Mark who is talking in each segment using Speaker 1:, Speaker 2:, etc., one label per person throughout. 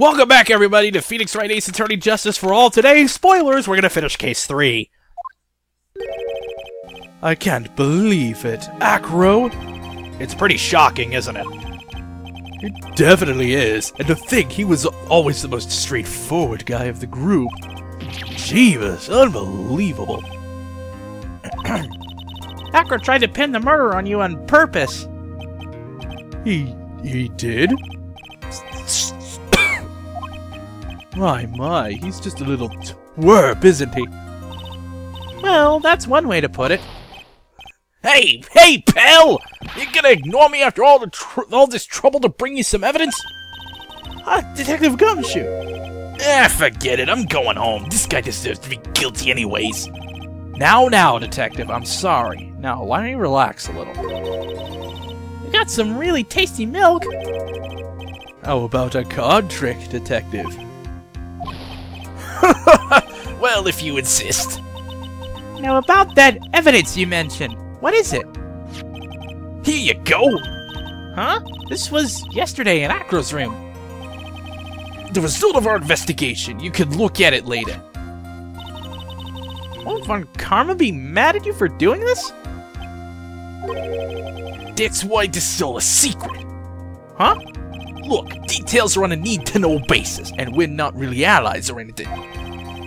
Speaker 1: Welcome back, everybody, to Phoenix Wright Ace Attorney Justice for All. Today, spoilers, we're gonna finish Case 3. I can't believe it. Acro? It's pretty shocking, isn't it? It definitely is. And to think he was always the most straightforward guy of the group. Jeebus, unbelievable.
Speaker 2: Acro tried to pin the murder on you on purpose.
Speaker 1: He did? My, he's just a little twerp, isn't he?
Speaker 2: Well, that's one way to put it.
Speaker 1: Hey, pal! You gonna ignore me after all this trouble to bring you some evidence?
Speaker 2: Detective Gumshoe.
Speaker 1: Forget it. I'm going home. This guy deserves to be guilty anyways.
Speaker 2: Now, Detective, I'm sorry. Now, why don't you relax a little? You got some really tasty milk.
Speaker 1: How about a card trick, Detective?
Speaker 2: Well, if you insist. Now, about that evidence you mentioned, what is it?
Speaker 1: Here you go!
Speaker 2: Huh? This was yesterday in Acro's room.
Speaker 1: The result of our investigation. You can look at it later.
Speaker 2: Won't Von Karma be mad at you for doing this?
Speaker 1: That's why this is all a secret.
Speaker 2: Huh?
Speaker 1: Look, details are on a need-to-know basis, and we're not really allies or anything.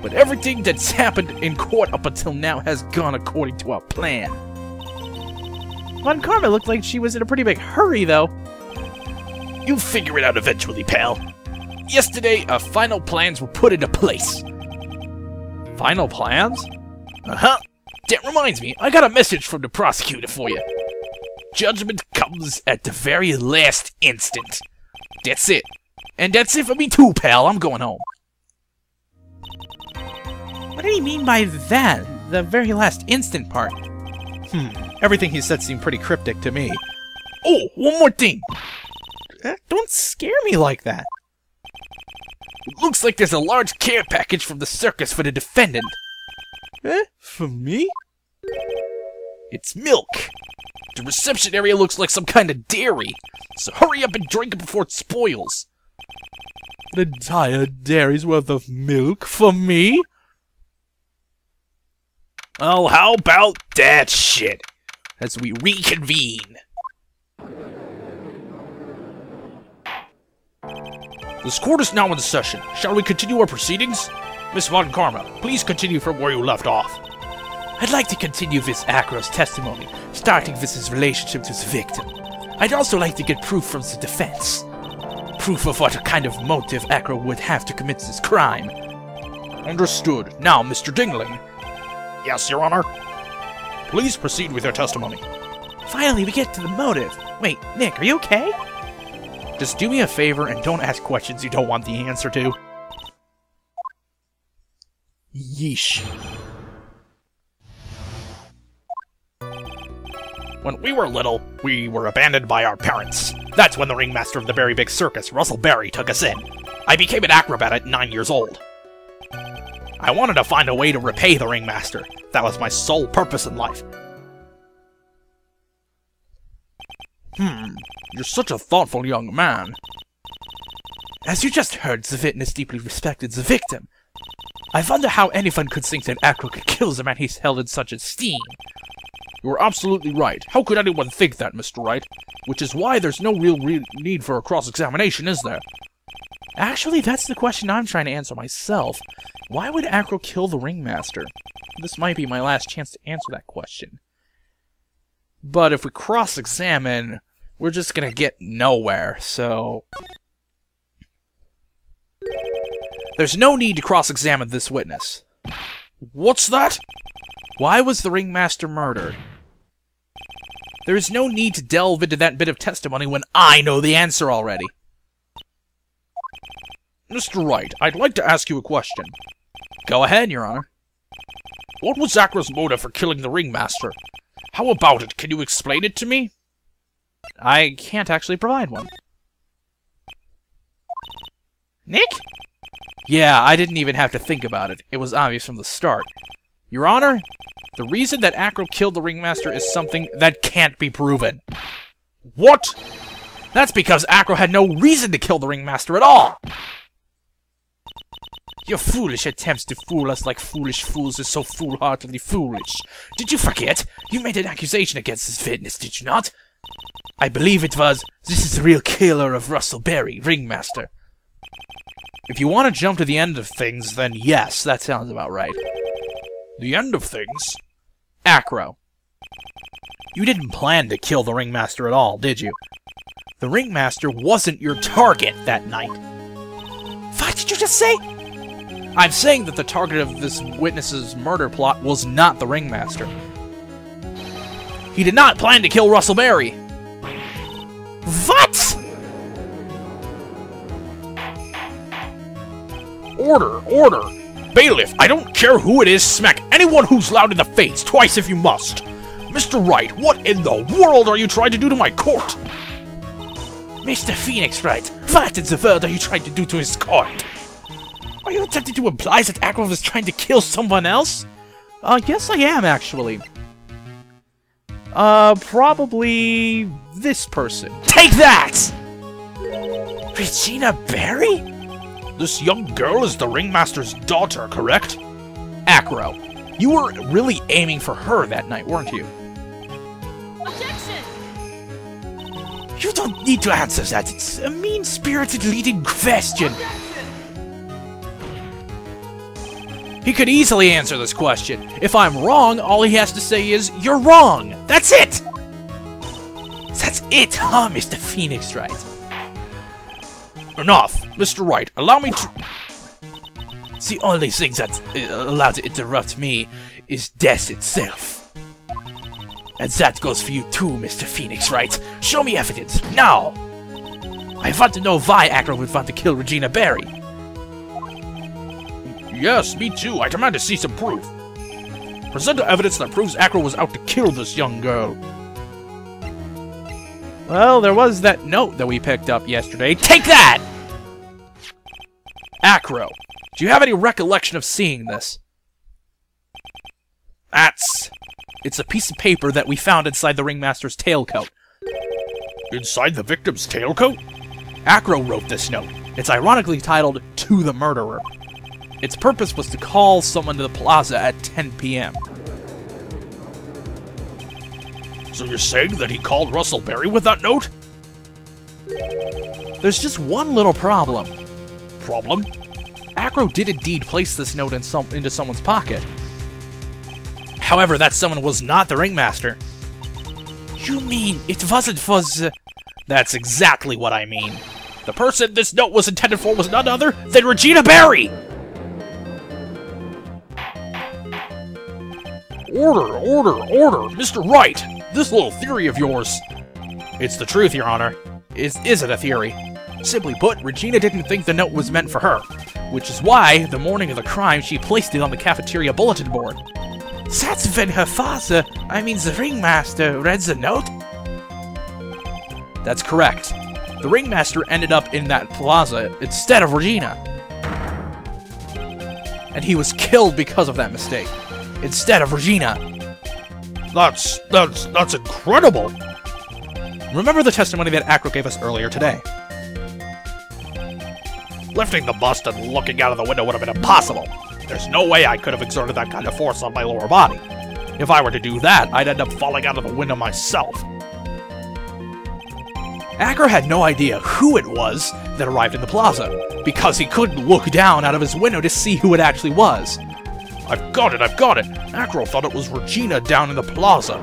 Speaker 1: But everything that's happened in court up until now has gone according to our plan.
Speaker 2: Von Karma looked like she was in a pretty big hurry, though.
Speaker 1: You'll figure it out eventually, pal. Yesterday, our final plans were put into place.
Speaker 2: Final plans?
Speaker 1: Uh-huh. That reminds me, I got a message from the prosecutor for you. Judgment comes at the very last instant. That's it. And that's it for me too, pal. I'm going home.
Speaker 2: What did he mean by that? The very last instant part?
Speaker 1: Everything he said seemed pretty cryptic to me. Oh, one more thing.
Speaker 2: Don't scare me like that.
Speaker 1: It looks like there's a large care package from the circus for the defendant.
Speaker 2: For me?
Speaker 1: It's milk. The reception area looks like some kind of dairy, so hurry up and drink it before it spoils.
Speaker 2: An entire dairy's worth of milk for me?
Speaker 1: Oh, how about that shit? As we reconvene. This court is now in session. Shall we continue our proceedings? Miss Von Karma, please continue from where you left off.
Speaker 2: I'd like to continue Miss Acro's testimony, starting with his relationship to his victim. I'd also like to get proof from the defense. Proof of what kind of motive Acro would have to commit this crime.
Speaker 1: Understood. Now, Mr. Dingling. Yes, Your Honor. Please proceed with your testimony.
Speaker 2: Finally, we get to the motive. Wait, Nick, are you okay?
Speaker 1: Just do me a favor and don't ask questions you don't want the answer to. Yeesh. When we were little, we were abandoned by our parents. That's when the ringmaster of the very big circus, Russell Berry, took us in. I became an acrobat at 9 years old. I wanted to find a way to repay the ringmaster. That was my sole purpose in life. You're such a thoughtful young man.
Speaker 2: As you just heard, the witness deeply respected the victim. I wonder how anyone could think that Acro could kill the man he's held in such esteem.
Speaker 1: You're absolutely right. How could anyone think that, Mr. Wright? Which is why there's no real need for a cross-examination, is there?
Speaker 2: Actually, that's the question I'm trying to answer myself. Why would Acro kill the ringmaster? This might be my last chance to answer that question.
Speaker 1: But if we cross-examine, we're just gonna get nowhere, so... There's no need to cross-examine this witness. What's that?
Speaker 2: Why was the ringmaster murdered?
Speaker 1: There is no need to delve into that bit of testimony when I know the answer already. Mr. Wright, I'd like to ask you a question.
Speaker 2: Go ahead, Your Honor.
Speaker 1: What was Acro's motive for killing the ringmaster? How about it? Can you explain it to me?
Speaker 2: I can't actually provide one.
Speaker 1: Nick?
Speaker 2: Yeah, I didn't even have to think about it. It was obvious from the start. Your Honor, the reason that Acro killed the ringmaster is something that can't be proven.
Speaker 1: What?
Speaker 2: That's because Acro had no reason to kill the ringmaster at all. Your foolish attempts to fool us like foolish fools is so foolhardily foolish. Did you forget? You made an accusation against this witness, did you not? I believe it was, this is the real killer of Russell Berry, Ringmaster.
Speaker 1: If you want to jump to the end of things, then yes, that sounds about right. The end of things?
Speaker 2: Acro.
Speaker 1: You didn't plan to kill the Ringmaster at all, did you? The Ringmaster wasn't your target that night.
Speaker 2: What did you just say?
Speaker 1: I'm saying that the target of this witness's murder plot was not the Ringmaster. He did not plan to kill Russell Berry.
Speaker 2: What?
Speaker 1: Order, order! Bailiff, I don't care who it is, smack anyone who's loud in the face, twice if you must! Mr. Wright, what in the world are you trying to do to my court?
Speaker 2: Mr. Phoenix Wright, what in the world are you trying to do to his court? Are you attempting to imply that Acro is trying to kill someone else?
Speaker 1: Yes I am, actually. Probably this person.
Speaker 2: Take that! Regina Berry?
Speaker 1: This young girl is the Ringmaster's daughter, correct?
Speaker 2: Acro, you were really aiming for her that night, weren't you?
Speaker 3: Objection!
Speaker 2: You don't need to answer that. It's a mean-spirited leading question.
Speaker 1: He could easily answer this question. If I'm wrong, all he has to say is, "You're wrong." That's it!
Speaker 2: That's it, huh, Mr. Phoenix Wright?
Speaker 1: Enough. Mr. Wright, allow me to...
Speaker 2: The only thing that's allowed to interrupt me is death itself. And that goes for you too, Mr. Phoenix Wright. Show me evidence, now! I want to know why Acro would want to kill Regina Berry.
Speaker 1: Yes, me too. I demand to see some proof. Present evidence that proves Acro was out to kill this young girl.
Speaker 2: Well, there was that note that we picked up yesterday. Take that!
Speaker 1: Acro, do you have any recollection of seeing this?
Speaker 2: It's a piece of paper that we found inside the Ringmaster's tailcoat.
Speaker 1: Inside the victim's tailcoat?
Speaker 2: Acro wrote this note. It's ironically titled, "To the Murderer." Its purpose was to call someone to the plaza at 10 p.m.
Speaker 1: So you're saying that he called Russell Berry with that note?
Speaker 2: There's just one little problem.
Speaker 1: Problem?
Speaker 2: Acro did indeed place this note into someone's pocket. However, that someone was not the Ringmaster. You mean it wasn't for the...
Speaker 1: That's exactly what I mean. The person this note was intended for was none other than Regina Berry! Order, order, order! Mr. Wright, this little theory of yours...
Speaker 2: It's the truth, Your Honor. Is it a theory? Simply put, Regina didn't think the note was meant for her, which is why, the morning of the crime, she placed it on the cafeteria bulletin board. That's when her father, the Ringmaster, read the note? That's correct. The Ringmaster ended up in that plaza instead of Regina. And he was killed because of that mistake, instead of Regina.
Speaker 1: That's incredible!
Speaker 2: Remember the testimony that Acro gave us earlier today?
Speaker 1: Lifting the bust and looking out of the window would have been impossible. There's no way I could have exerted that kind of force on my lower body. If I were to do that, I'd end up falling out of the window myself.
Speaker 2: Acro had no idea who it was that arrived in the plaza, because he couldn't look down out of his window to see who it actually was.
Speaker 1: I've got it! Acro thought it was Regina down in the plaza.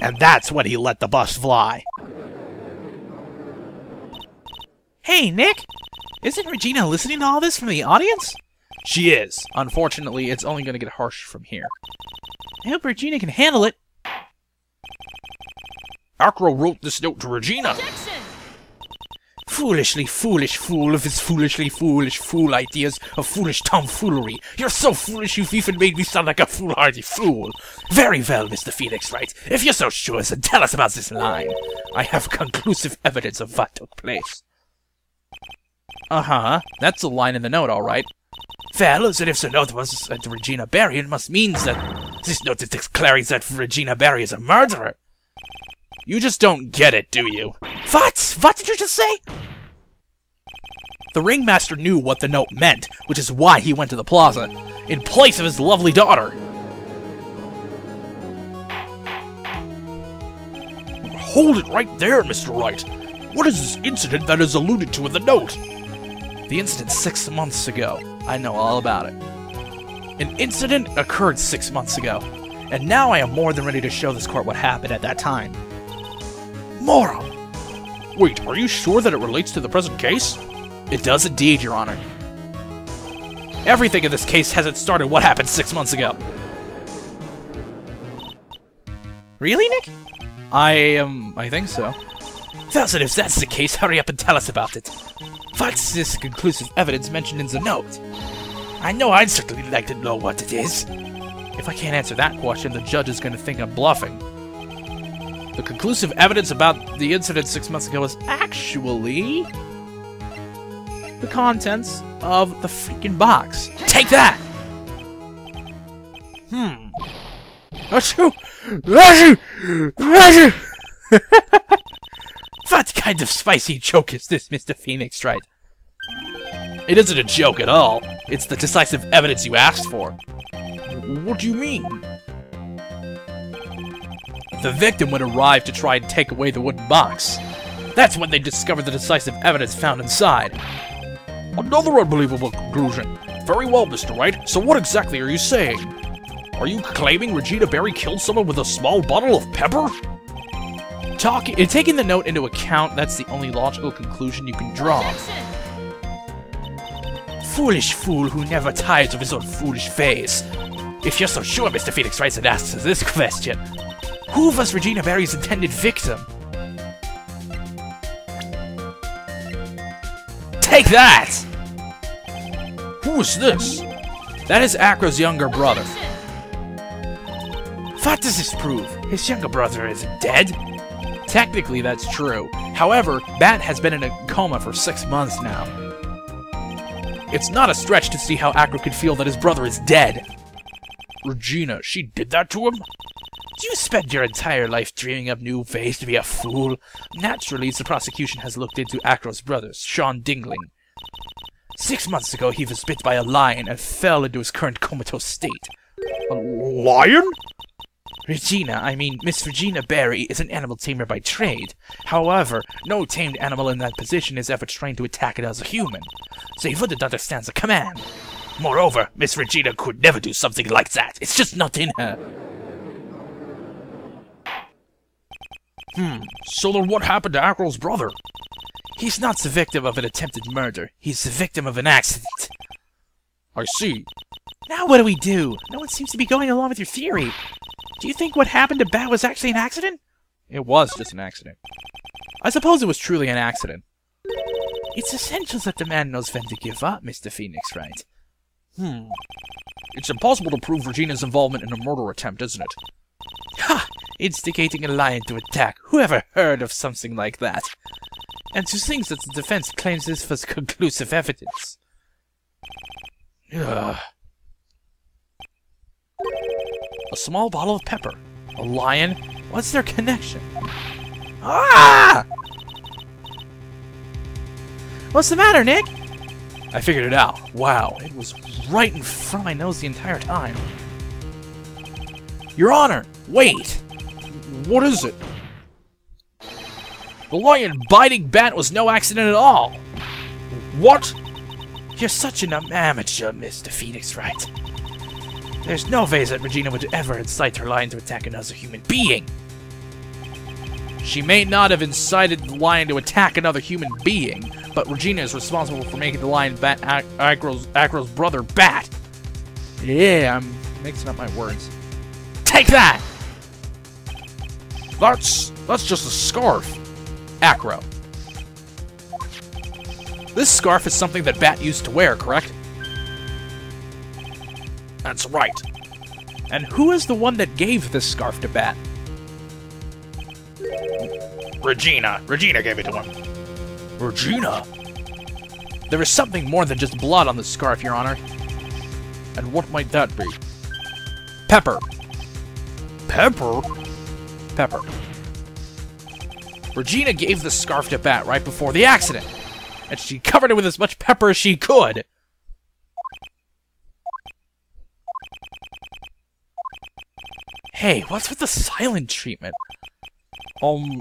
Speaker 1: And that's when he let the bus fly.
Speaker 2: Hey, Nick! Isn't Regina listening to all this from the audience?
Speaker 1: She is.
Speaker 2: Unfortunately, it's only going to get harsh from here. I hope Regina can handle it.
Speaker 1: Acro wrote this note to Regina.
Speaker 3: Objection!
Speaker 2: Foolishly foolish fool of his foolishly foolish fool ideas of foolish tomfoolery. You're so foolish you've even made me sound like a foolhardy fool. Very well, Mr. Phoenix Wright. If you're so sure, then tell us about this line. I have conclusive evidence of what took place. Uh-huh. That's a line in the note, all right. Well, then if the note was to Regina Berry, it must mean that this note is declaring that Regina Berry is a murderer.
Speaker 1: You just don't get it, do you?
Speaker 2: What? What did you just say? The ringmaster knew what the note meant, which is why he went to the plaza, in place of his lovely daughter.
Speaker 1: Hold it right there, Mr. Wright. What is this incident that is alluded to in the note?
Speaker 2: The incident 6 months ago. I know all about it. An incident occurred 6 months ago, and now I am more than ready to show this court what happened at that time.
Speaker 1: Moron! Wait, are you sure that it relates to the present case?
Speaker 2: It does indeed, Your Honor. Everything in this case hasn't started what happened 6 months ago. Really, Nick? I think so. Thus, if that's the case, hurry up and tell us about it. What's this conclusive evidence mentioned in the note? I know I'd certainly like to know what it is. If I can't answer that question, the judge is going to think I'm bluffing. The conclusive evidence about the incident 6 months ago is actually the contents of the freaking box. Take that! Achoo! Achoo! Achoo! What kind of spicy joke is this, Mr. Phoenix Wright? It isn't a joke at all. It's the decisive evidence you asked for.
Speaker 1: What do you mean?
Speaker 2: The victim would arrive to try and take away the wooden box. That's when they discovered the decisive evidence found inside.
Speaker 1: Another unbelievable conclusion. Very well, Mr. Wright. So what exactly are you saying? Are you claiming Regina Berry killed someone with a small bottle of pepper?
Speaker 2: Taking the note into account, that's the only logical conclusion you can draw. Foolish fool who never tires of his own foolish face. If you're so sure, Mr. Phoenix Wright asks us this question. Who was Regina Berry's intended victim? Take that!
Speaker 1: Who is this?
Speaker 2: That is Acro's younger brother. What does this prove? His younger brother isn't dead? Technically, that's true. However, Bat has been in a coma for 6 months now. It's not a stretch to see how Acro could feel that his brother is dead.
Speaker 1: Regina, she did that to him?
Speaker 2: Do you spend your entire life dreaming up new ways to be a fool? Naturally, the prosecution has looked into Acro's brother, Sean Dingling. 6 months ago, he was bit by a lion and fell into his current comatose state.
Speaker 1: A lion?
Speaker 2: Miss Regina Berry is an animal tamer by trade. However, no tamed animal in that position is ever trained to attack it as a human. So he wouldn't understand the command. Moreover, Miss Regina could never do something like that. It's just not in her.
Speaker 1: So then what happened to Acro's brother?
Speaker 2: He's not the victim of an attempted murder. He's the victim of an accident.
Speaker 1: I see.
Speaker 2: Now what do we do? No one seems to be going along with your theory. Do you think what happened to Bat was actually an accident? It was just an accident. I suppose it was truly an accident. It's essential that the man knows when to give up, Mr. Phoenix Wright.
Speaker 1: It's impossible to prove Regina's involvement in a murder attempt, isn't it?
Speaker 2: Ha! Instigating a lion to attack. Who ever heard of something like that? And to think that the defense claims this was conclusive evidence.
Speaker 1: Ugh.
Speaker 2: A small bottle of pepper. A lion? What's their connection? Ah! What's the matter, Nick? I figured it out. Wow, it was right in front of my nose the entire time. Your Honor, wait!
Speaker 1: What is it?
Speaker 2: The lion biting Bat was no accident at all.
Speaker 1: What?
Speaker 2: You're such an amateur, Mr. Phoenix Wright. There's no way that Regina would ever incite her lion to attack another human being. She may not have incited the lion to attack another human being, but Regina is responsible for making the lion Bat Acro's brother Bat. Yeah, I'm mixing up my words. Take that!
Speaker 1: That's just a scarf.
Speaker 2: Acro. This scarf is something that Bat used to wear, correct?
Speaker 1: That's right.
Speaker 2: And who is the one that gave this scarf to Bat?
Speaker 1: Regina. Regina gave it to him.
Speaker 2: Regina? There is something more than just blood on the scarf, Your Honor.
Speaker 1: And what might that be?
Speaker 2: Pepper.
Speaker 1: Pepper?
Speaker 2: Pepper. Regina gave the scarf to Bat right before the accident. and she covered it with as much pepper as she could. Hey, what's with the silent treatment?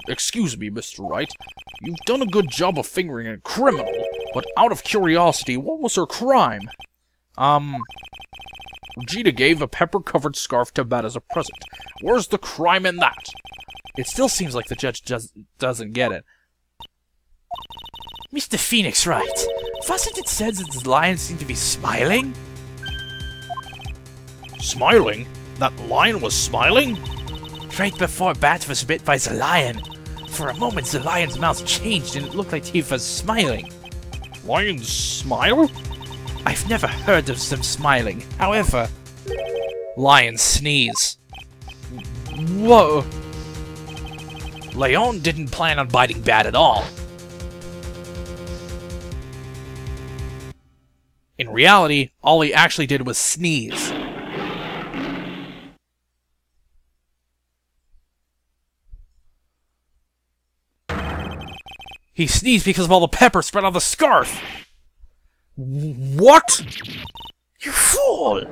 Speaker 1: Excuse me, Mr. Wright. You've done a good job of fingering a criminal, but out of curiosity, what was her crime? Regina gave a pepper-covered scarf to Matt as a present. Where's the crime in that?
Speaker 2: It still seems like the judge doesn't get it. Mr. Phoenix Wright, wasn't it said that the lion seemed to be smiling?
Speaker 1: Smiling? That lion was smiling?
Speaker 2: Right before Bat was bit by the lion. For a moment, the lion's mouth changed and it looked like he was smiling.
Speaker 1: Lions smile?
Speaker 2: I've never heard of them smiling. However, lions sneeze. Whoa!
Speaker 1: Leon didn't plan on biting Bat at all.
Speaker 2: In reality, all he actually did was sneeze. He sneezed because of all the pepper spread on the scarf!
Speaker 1: What?
Speaker 2: You fool!